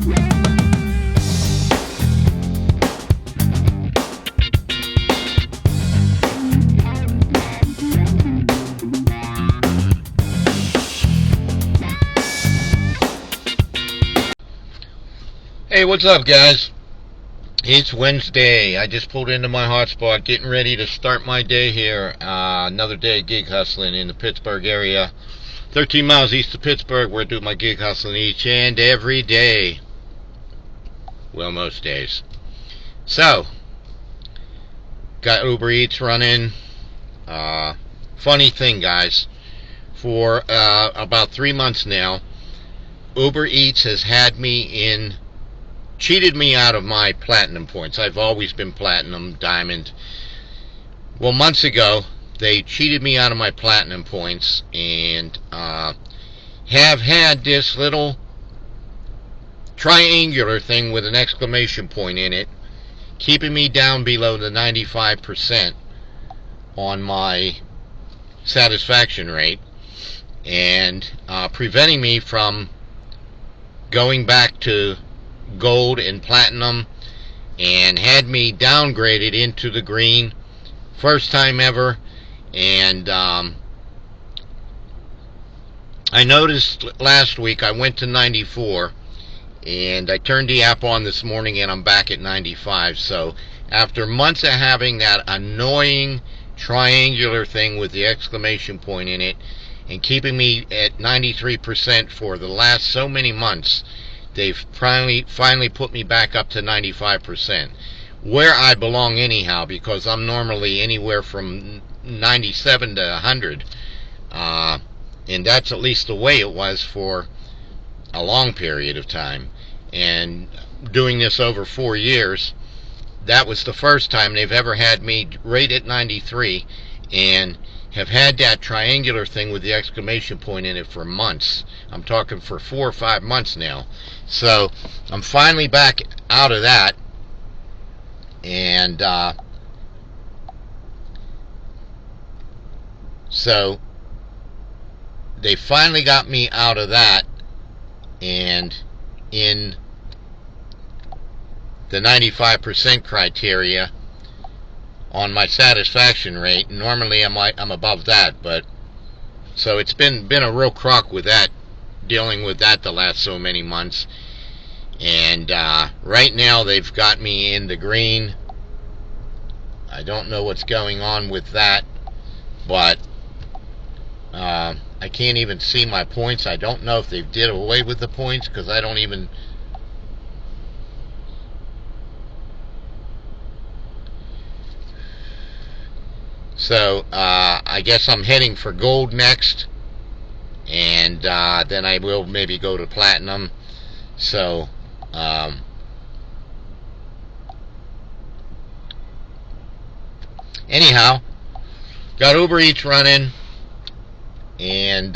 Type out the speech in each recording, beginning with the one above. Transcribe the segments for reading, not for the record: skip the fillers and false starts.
Hey, what's up, guys? It's Wednesday. I just pulled into my hotspot, getting ready to start my day here. Another day gig hustling in the Pittsburgh area. 13 miles east of Pittsburgh, where I do my gig hustling each and every day. Well, most days. So, got Ubereats running. Funny thing, guys. For about 3 months now, Ubereats has had me in... cheated me out of my platinum points. I've always been platinum, diamond. Well, months ago, they cheated me out of my platinum points and have had this little triangular thing with an exclamation point in it, keeping me down below the 95% on my satisfaction rate and preventing me from going back to gold and platinum, and had me downgraded into the green, first time ever. And I noticed last week I went to 94, and I turned the app on this morning and I'm back at 95. So after months of having that annoying triangular thing with the exclamation point in it and keeping me at 93% for the last so many months, they've finally put me back up to 95%, where I belong anyhow, because I'm normally anywhere from 97 to 100, and that's at least the way it was for a long period of time. And doing this over 4 years, that was the first time they've ever had me right at 93, and have had that triangular thing with the exclamation point in it for months. I'm talking for 4 or 5 months now. So I'm finally back out of that, and so they finally got me out of that and in the 95% criteria on my satisfaction rate. Normally I'm above that, but so it's been a real crock with that, dealing with that the last so many months. And right now they've got me in the green. I don't know what's going on with that, but I can't even see my points. I don't know if they did away with the points, because I don't even... So I guess I'm heading for gold next, and then I will maybe go to platinum. So anyhow, got Ubereats running, and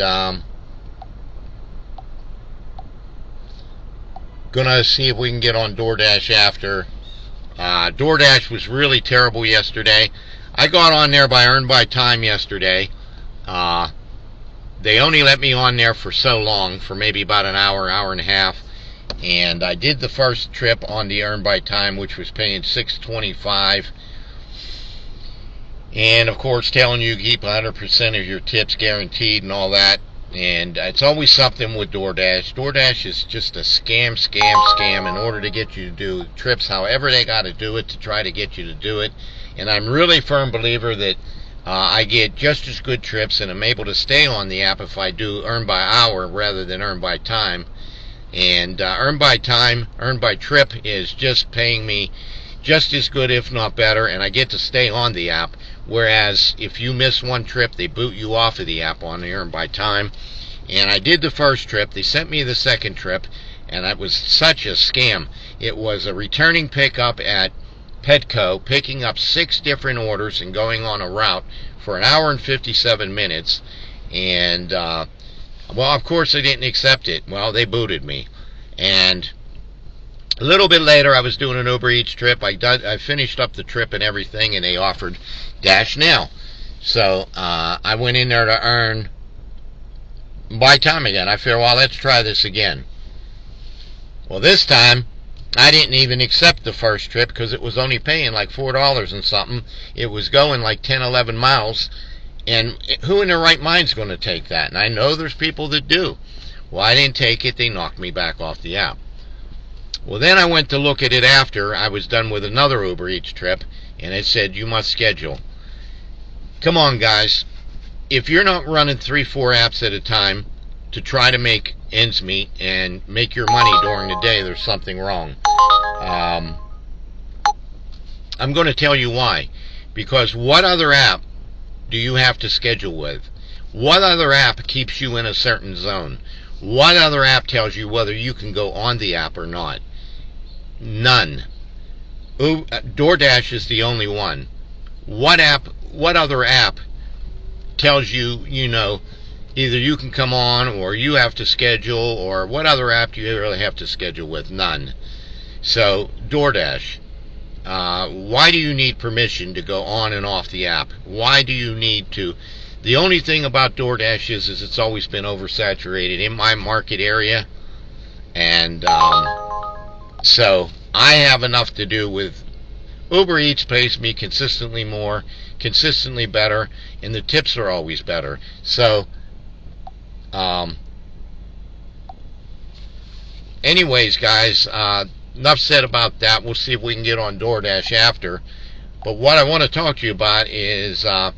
gonna see if we can get on Doordash after. Doordash was really terrible yesterday. I got on there by earn by time yesterday. They only let me on there for so long, for maybe about an hour and a half. And I did the first trip on the earn by time, which was paying $6.25. And of course, telling you keep 100% of your tips guaranteed and all that. And it's always something with Doordash. Doordash is just a scam in order to get you to do trips however they got to do it, to try to get you to do it. And I'm really a firm believer that I get just as good trips, and I'm able to stay on the app if I do earn by hour rather than earn by time. And earn by time, earn by trip is just paying me just as good, if not better, and I get to stay on the app. Whereas if you miss one trip, they boot you off of the app on the earn by time. And I did the first trip. They sent me the second trip, and that was such a scam. It was a returning pickup at Petco, picking up 6 different orders and going on a route for an hour and 57 minutes. And well, of course I didn't accept it. Well, they booted me. And a little bit later, I was doing an Ubereats trip. I finished up the trip and everything, and they offered Dash Now. So I went in there to earn by time again. I figured, well, let's try this again. Well, this time I didn't even accept the first trip because it was only paying like $4 and something. It was going like 10, 11 miles. And who in their right mind is going to take that? And I know there's people that do. Well, I didn't take it. They knocked me back off the app. Well, then I went to look at it after I was done with another Uber Eats trip, and it said, you must schedule. Come on, guys. If you're not running 3, 4 apps at a time to try to make ends meet and make your money during the day, there's something wrong. I'm going to tell you why. Because what other app do you have to schedule with? What other app keeps you in a certain zone? What other app tells you whether you can go on the app or not? None. DoorDash is the only one. What other app tells you, either you can come on or you have to schedule, or what other app do you really have to schedule with? None. So, DoorDash. Why do you need permission to go on and off the app? Why do you need to? The only thing about DoorDash is it's always been oversaturated in my market area. And so I have enough to do with Uber Eats pays me consistently more, consistently better, and the tips are always better. So, anyways, guys, enough said about that. We'll see if we can get on DoorDash after. But what I want to talk to you about is about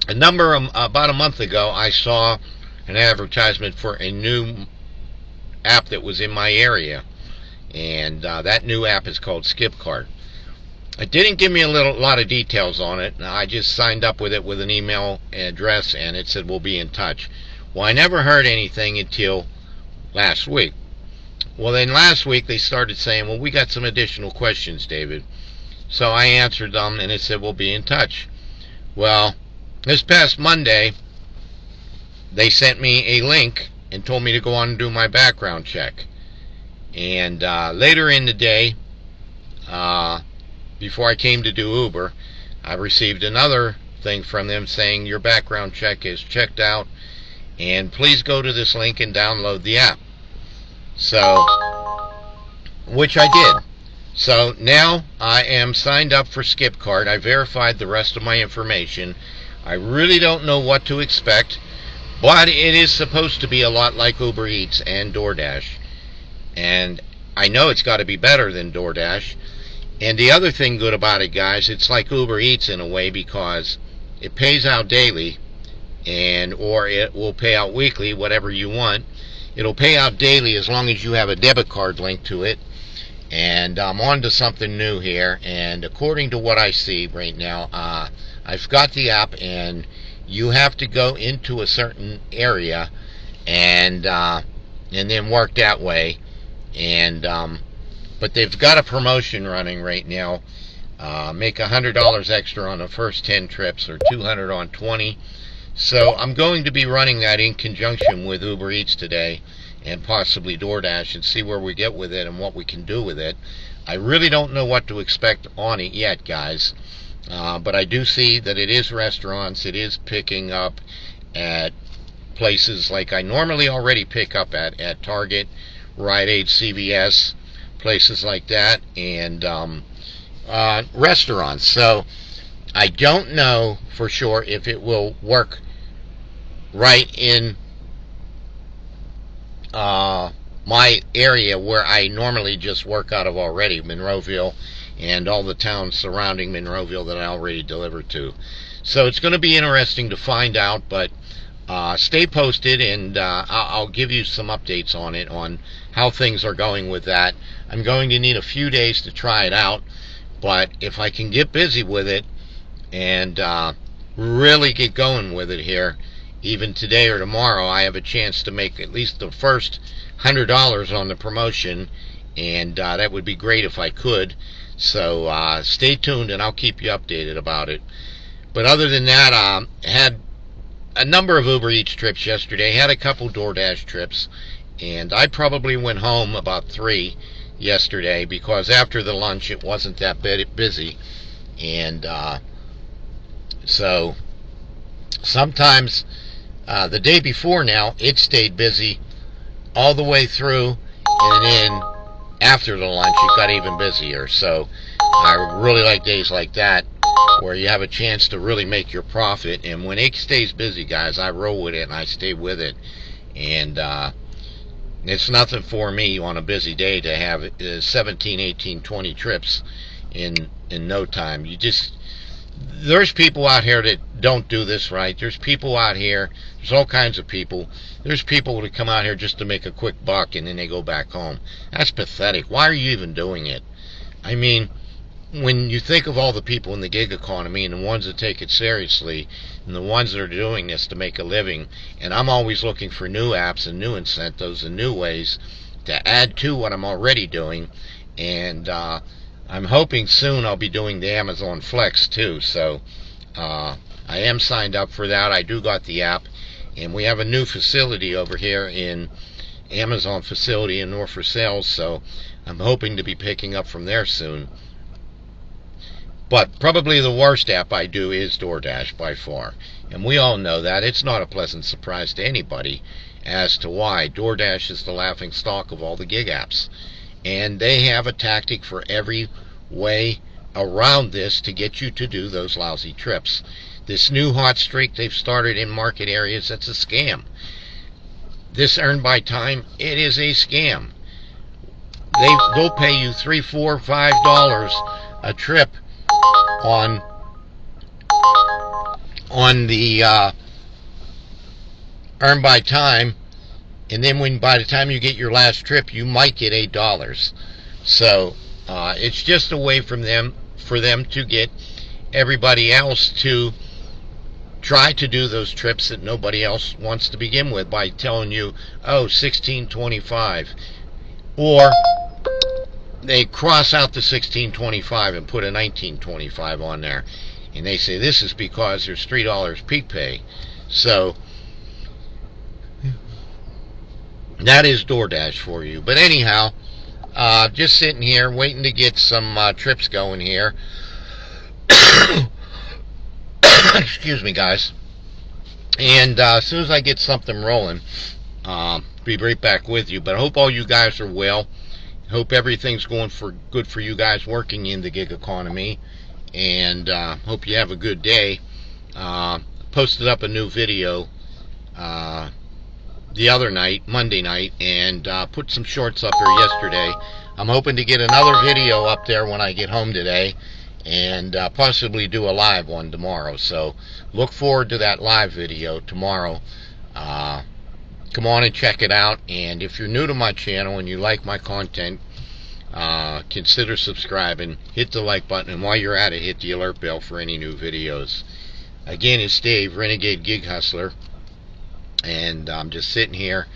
a month ago, I saw an advertisement for a new app that was in my area, and that new app is called Skipcart. It didn't give me a lot of details on it. I just signed up with it with an email address, and it said we'll be in touch. Well, I never heard anything until last week. Well, then last week they started saying, well, we got some additional questions, David. So I answered them, and it said we'll be in touch. Well, this past Monday, they sent me a link and told me to go on and do my background check. And later in the day, before I came to do Uber, I received another thing from them saying your background check is checked out, and please go to this link and download the app. So, which I did. So now I am signed up for Skipcart. I verified the rest of my information. I really don't know what to expect, but it is supposed to be a lot like Uber Eats and DoorDash. And I know it's got to be better than DoorDash. And the other thing good about it, guys, it's like Uber Eats in a way, because it pays out daily, or it will pay out weekly, whatever you want. It'll pay out daily as long as you have a debit card linked to it. And I'm on to something new here, and according to what I see right now, I've got the app, and you have to go into a certain area and then work that way. And but they've got a promotion running right now. Make $100 extra on the first 10 trips, or $200 on 20. So I'm going to be running that in conjunction with Uber Eats today, and possibly DoorDash, and see where we get with it and what we can do with it. I really don't know what to expect on it yet, guys. But I do see that it is restaurants. It is picking up at places like I normally already pick up at Target, Rite Aid, CVS, places like that, and restaurants. So I don't know for sure if it will work right in my area where I normally just work out of already, Monroeville, and all the towns surrounding Monroeville that I already deliver to. So it's going to be interesting to find out, but stay posted, and I'll give you some updates on it, on how things are going with that. I'm going to need a few days to try it out, but if I can get busy with it and really get going with it here, even today or tomorrow, I have a chance to make at least the first $100 on the promotion, and that would be great if I could. So stay tuned, and I'll keep you updated about it. But other than that, I had a number of Uber Eats trips yesterday, had a couple DoorDash trips, and I probably went home about 3 yesterday, because after the lunch it wasn't that busy. And so sometimes the day before now, it stayed busy all the way through, and then after the lunch it got even busier. So I really like days like that where you have a chance to really make your profit. And when it stays busy, guys, I roll with it and I stay with it. And it's nothing for me on a busy day to have 17, 18, 20 trips in no time. There's people out here that don't do this right. There's people out here, there's all kinds of people. There's people that come out here just to make a quick buck and then they go back home. That's pathetic. Why are you even doing it? I mean, when you think of all the people in the gig economy and the ones that take it seriously and the ones that are doing this to make a living, and I'm always looking for new apps and new incentives and new ways to add to what I'm already doing. And I'm hoping soon I'll be doing the Amazon Flex too. So I am signed up for that. I do got the app, and we have a new facility over here in Amazon facility in Norfolk Sales, so I'm hoping to be picking up from there soon. But probably the worst app I do is Doordash by far. And we all know that. It's not a pleasant surprise to anybody as to why. Doordash is the laughing stock of all the gig apps. And they have a tactic for every way around this to get you to do those lousy trips. This new hot streak they've started in market areas, that's a scam. This earn by time, it is a scam. They'll pay you $3, $4, $5 a trip on the earn by time, and then by the time you get your last trip, you might get $8. So it's just a way for them to get everybody else to try to do those trips that nobody else wants to begin with by telling you, oh, 1625, or they cross out the 1625 and put a 1925 on there, and they say this is because there's $3 peak pay. So that is Doordash for you. But anyhow, just sitting here waiting to get some trips going here. Excuse me, guys. And as soon as I get something rolling, be right back with you. But I hope all you guys are well. Hope everything's going good for you guys working in the gig economy. And hope you have a good day. Posted up a new video the other night, Monday night, and put some shorts up here yesterday. I'm hoping to get another video up there when I get home today, and possibly do a live one tomorrow. So look forward to that live video tomorrow. Come on and check it out. And if you're new to my channel and you like my content, consider subscribing, hit the like button, and while you're at it, hit the alert bell for any new videos. Again, it's Dave, Renegade Gig Hustler, and I'm just sitting here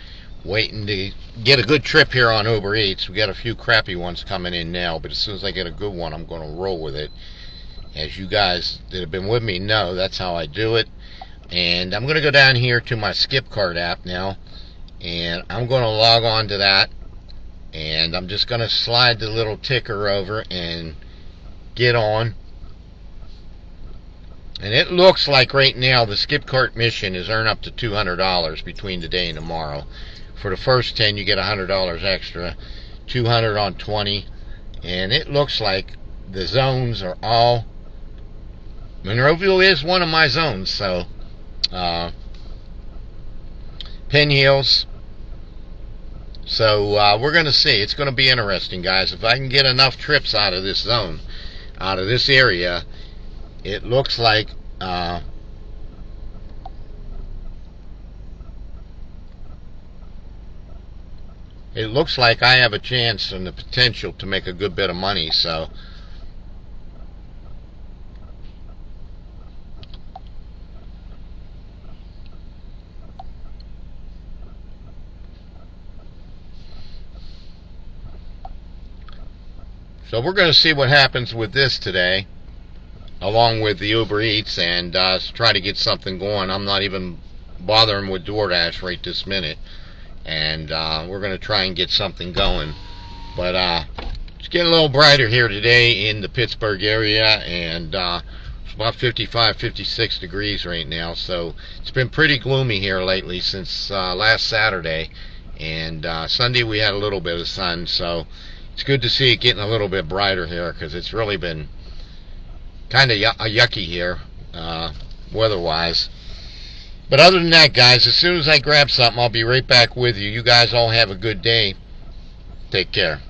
waiting to get a good trip here on Ubereats. We got a few crappy ones coming in now, but as soon as I get a good one, I'm going to roll with it. As you guys that have been with me know, that's how I do it. And I'm going to go down here to my Skip Card app now, and I'm going to log on to that, and I'm just going to slide the little ticker over and get on. And it looks like right now the Skip Cart mission is earn up to $200 between today and tomorrow. For the first 10 you get $100 extra, 200 on 20, and it looks like the zones are all, Monroeville is one of my zones, so Penn Hills. So we're going to see. It's going to be interesting, guys. If I can get enough trips out of this zone, out of this area, it looks like I have a chance and the potential to make a good bit of money. So we're going to see what happens with this today, along with the Ubereats, and try to get something going. I'm not even bothering with Doordash right this minute, and we're going to try and get something going. But it's getting a little brighter here today in the Pittsburgh area, and it's about 55, 56 degrees right now, so it's been pretty gloomy here lately since last Saturday, And Sunday we had a little bit of sun, so it's good to see it getting a little bit brighter here because it's really been kind of yucky here, weather-wise. But other than that, guys, as soon as I grab something, I'll be right back with you. You guys all have a good day. Take care.